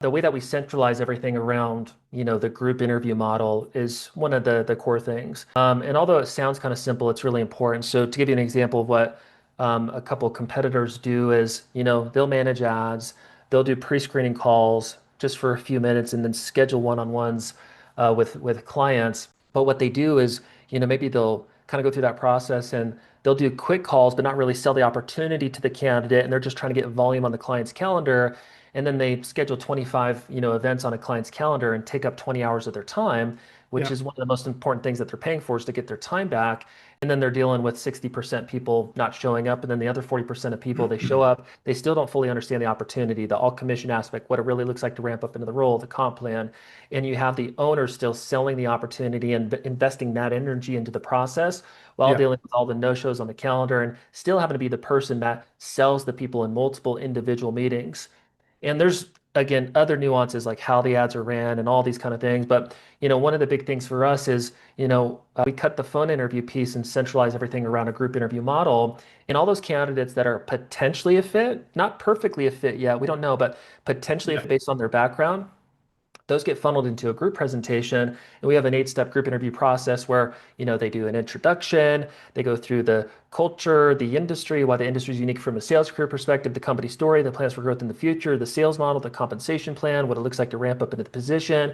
The way that we centralize everything around, the group interview model is one of the core things. And although it sounds kind of simple, it's really important. So to give you an example of what a couple competitors do is, they'll manage ads, they'll do pre-screening calls just for a few minutes, and then schedule one-on-ones with clients. But what they do is, maybe they'll kind of go through that process and they'll do quick calls, but not really sell the opportunity to the candidate, and they're just trying to get volume on the client's calendar, and then they schedule 25, events on a client's calendar and take up 20 hours of their time, which Yeah. is one of the most important things that they're paying for, is to get their time back. And then they're dealing with 60% people not showing up, and then the other 40% of people, they show up, they still don't fully understand the opportunity, the all commission aspect, what it really looks like to ramp up into the role, the comp plan. And you have the owner still selling the opportunity and investing that energy into the process while Yeah. dealing with all the no-shows on the calendar, and still having to be the person that sells the people in multiple individual meetings. And there's, again, other nuances like how the ads are ran and all these kind of things. But, one of the big things for us is, we cut the phone interview piece and centralize everything around a group interview model. And all those candidates that are potentially a fit, not perfectly a fit yet, we don't know, but potentially a Yeah. fit based on their background, those get funneled into a group presentation, and we have an 8-step group interview process where they do an introduction, they go through the culture, the industry, why the industry is unique from a sales career perspective, the company story, the plans for growth in the future, the sales model, the compensation plan, what it looks like to ramp up into the position,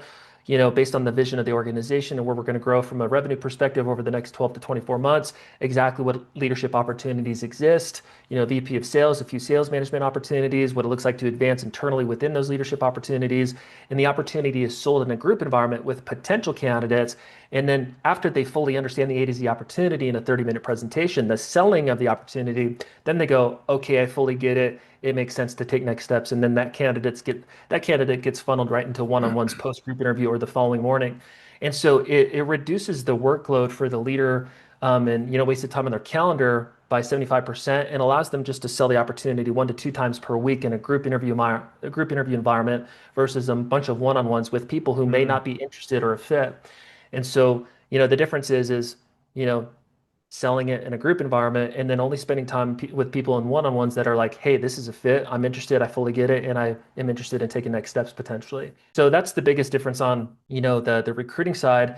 based on the vision of the organization and where we're going to grow from a revenue perspective over the next 12 to 24 months, exactly what leadership opportunities exist, VP of sales, a few sales management opportunities, what it looks like to advance internally within those leadership opportunities. And the opportunity is sold in a group environment with potential candidates. And then after they fully understand the A to Z opportunity in a 30-minute presentation, the selling of the opportunity, then they go, okay, I fully get it. It makes sense to take next steps. And then that candidate gets funneled right into one-on-ones post-group interview or the following morning. And so it reduces the workload for the leader, and wasted time on their calendar by 75%, and allows them just to sell the opportunity 1 to 2 times per week in a group interview environment versus a bunch of one-on-ones with people who may Mm. not be interested or a fit. And so, the difference is, you know, selling it in a group environment and then only spending time with people in one-on-ones that are like, hey, this is a fit. I'm interested. I fully get it. And I am interested in taking next steps potentially. So that's the biggest difference on, the recruiting side.